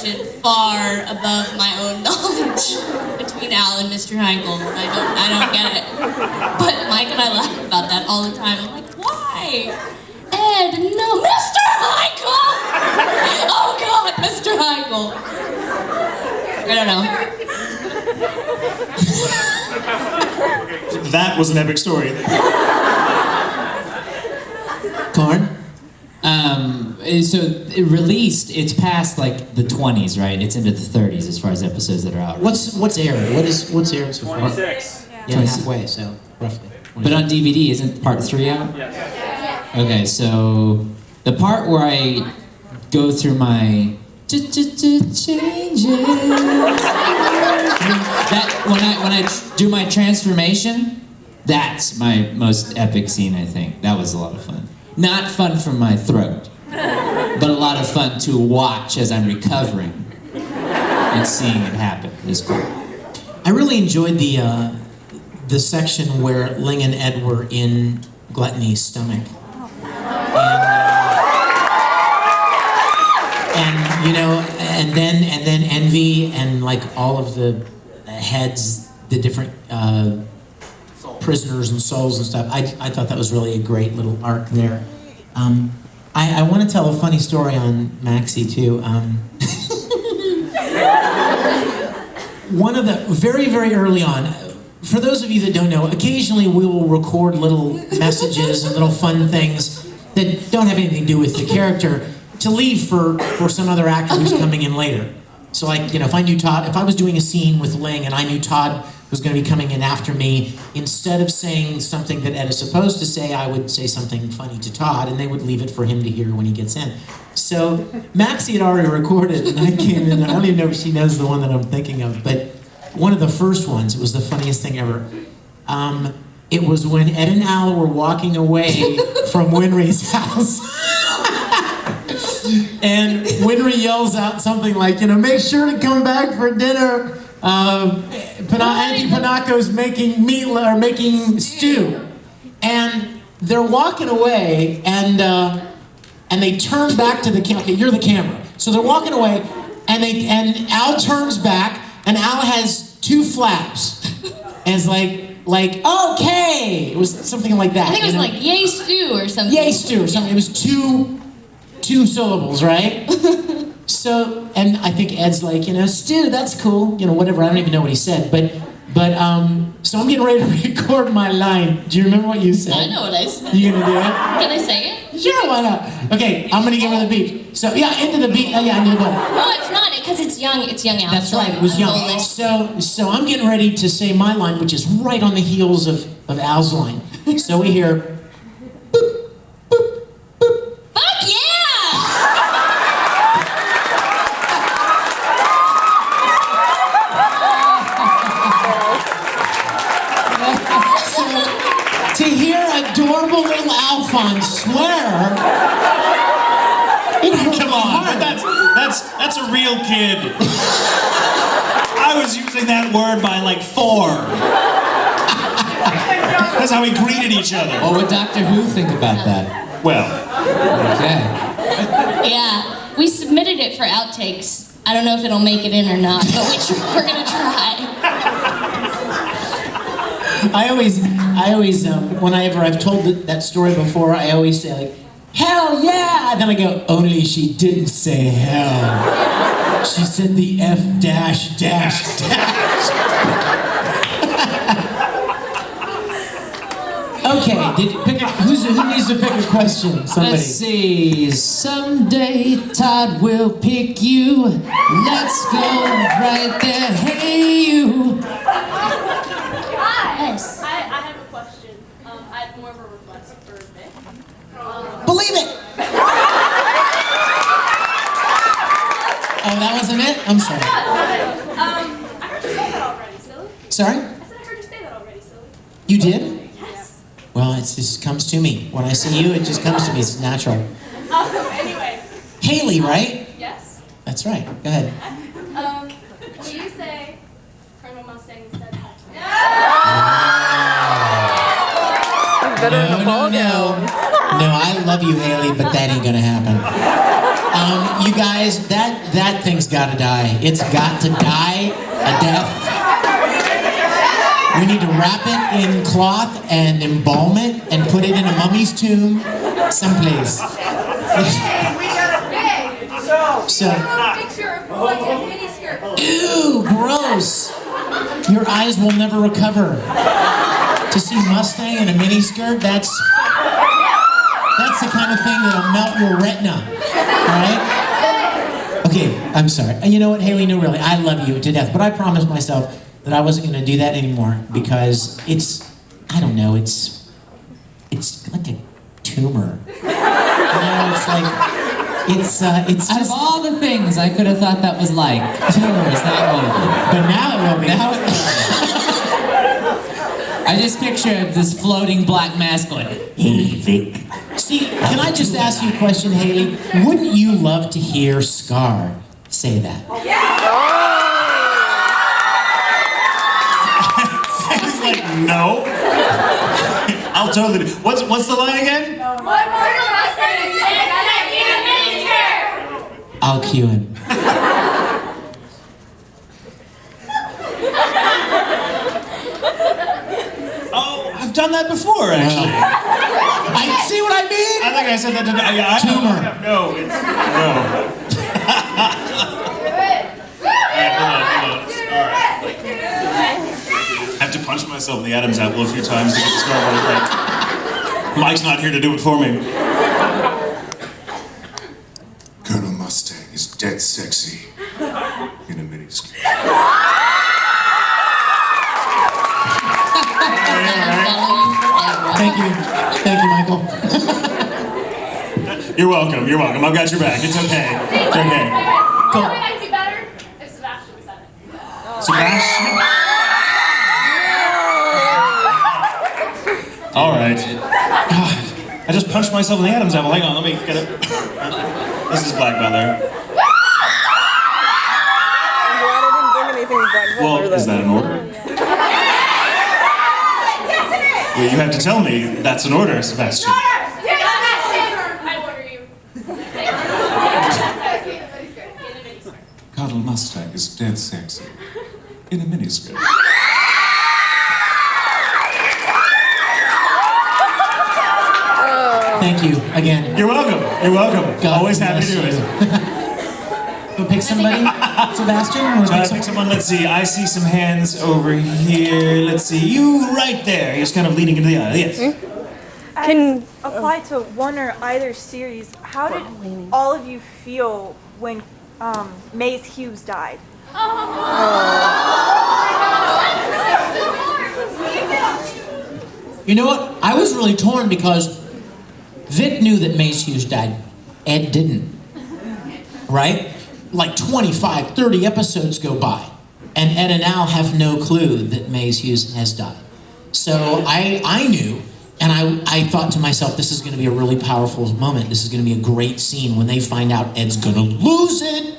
conversation far above my own knowledge between Al and Mr. Heinkel. I don't get it. But Mike and I laugh about that all the time. I'm like, why? Ed, no, Mr. Heinkel! Oh God, Mr. Heinkel. I don't know. That was an epic story. Corn? So it released, it's past like the 20s, right? It's into the 30s as far as episodes that are out. What's aired? What's aired so far? 26. Yeah, halfway, so roughly. But on DVD, isn't part 3 out? Yes. Okay, so the part where I go through my changes, that when I do my transformation, that's my most epic scene, I think. That was a lot of fun. Not fun for my throat, but a lot of fun to watch as I'm recovering and seeing it happen. It's cool. I really enjoyed the section where Ling and Ed were in Gluttony's stomach. And you know, and then Envy and like all of the heads, the different prisoners and souls and stuff. I thought that was really a great little arc there. I want to tell a funny story on Maxey too. One of the very early on. For those of you that don't know, occasionally we will record little messages and little fun things that don't have anything to do with the character to leave for some other actor who's coming in later. So like, you know, if I knew Todd, if I was doing a scene with Ling and I knew Todd was going to be coming in after me, instead of saying something that Ed is supposed to say, I would say something funny to Todd and they would leave it for him to hear when he gets in. So Maxey had already recorded and I came in, I don't even know if she knows the one that I'm thinking of, but one of the first ones, it was the funniest thing ever. It was when Ed and Al were walking away from Winry's house. And Winry yells out something like, you know, make sure to come back for dinner. Auntie Panaco's making making stew. And they're walking away and they turn back to the camera. Okay, you're the camera. So they're walking away and Al turns back and Al has 2 flaps. And it's like, okay! It was something like that. I think it was like, yay stew or something. Yay stew or something. It was two syllables, right? So, and I think Ed's like, you know, stew, that's cool. You know, whatever, I don't even know what he said. But so I'm getting ready to record my line. Do you remember what you said? I know what I said. You gonna do it? Can I say it? Sure, why not? Okay, I'm gonna give her the beat. So yeah, into the beat. Yeah, into the ball. No, it's not, because it's young. It's young Al. That's right. It was young. So I'm getting ready to say my line, which is right on the heels of Al's line. So we hear. Boop, boop, boop. Fuck yeah! So to hear adorable little Alphonse swear. Come on, that's a real kid. I was using that word by like 4. That's how we greeted each other. What would Doctor Who think about that? Well, Okay. Yeah, we submitted it for outtakes. I don't know if it'll make it in or not, but we're gonna try. I always, whenever I've told that story before, I always say like, hell yeah! And then I go, only she didn't say hell. She said the F dash dash dash. Okay, who needs to pick a question? Somebody. Let's see. Someday Todd will pick you. Let's go right there. Hey you. Yes. I have a question. I have more of a request for Mick. Believe it! Oh, that wasn't it? I'm sorry. I heard you say that already, silly. Sorry? I said I heard you say that already, silly. You did? Yes. Well, it just comes to me. When I see you, it just comes to me. It's natural. Anyway. Haley, right? Yes. That's right. Go ahead. Will you say Colonel Mustang instead of Maxey? No, I love you, Haley, but that ain't gonna happen. You guys, that thing's gotta die. It's got to die a death. We need to wrap it in cloth and embalm it and put it in a mummy's tomb someplace. So, ew, gross. Your eyes will never recover. To see Mustang in a miniskirt, that's the kind of thing that'll melt your retina. Alright? Okay, I'm sorry. And you know what, Haley, no really, I love you to death, but I promised myself that I wasn't gonna do that anymore because I don't know, it's like a tumor. You know, it's Out of just, all the things I could have thought that was like, tumor is not one of them. but now it will be. Now I just picture this floating black mask going, hey, Vic. See, can I just ask you a question, Haley? Wouldn't you love to hear Scar say that? He's like, no. I'll totally do. What's the line again? I'll cue him. Oh, I've done that before, actually. I see what I mean? I think I said that to Tumor. No, it's no. Hold on. All right. I have to punch myself in the Adam's apple a few times to get the scar right. Mike's not here to do it for me. Colonel Mustang is dead sexy in a miniskirt. Thank you, Michael. You're welcome. I've got your back. It's okay. It's okay. Cool. Would I do better if Sebastian said it? Sebastian? All right. God, I just punched myself in the Adam's apple. Hang on, let me get it. This is Black Butler. Well, is that an order? Well, you have to tell me that's an order, Sebastian. I order you. Colonel Mustang is dead sexy in a miniskirt. Thank you again. You're welcome. God Always happy to do bless it. Go pick somebody, Sebastian. Or Try to pick someone. Let's see. I see some hands over here. Let's see. You right there. He's kind of leading into the aisle. Yes. Can apply to one or either series. How did all of you feel when Maze Hughes died? You know what? I was really torn because Vic knew that Mace Hughes died. Ed didn't. Right? Like 25, 30 episodes go by, and Ed and Al have no clue that Mace Hughes has died. So I knew, and I thought to myself, this is going to be a really powerful moment. This is going to be a great scene when they find out Ed's going to lose it.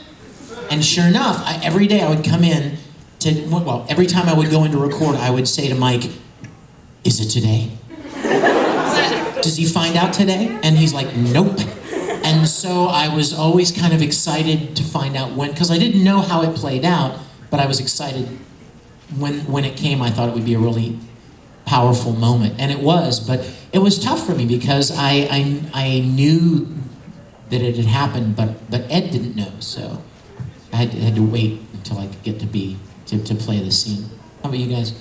And sure enough, every day I would come in to, well, every time I would go in to record, I would say to Mike, is it today? Does he find out today? And he's like, nope. And so I was always kind of excited to find out when, because I didn't know how it played out, but I was excited when it came. I thought it would be a really powerful moment, and it was. But it was tough for me because I knew that it had happened, but Ed didn't know, so I had to wait until I could get to play the scene. How about you guys?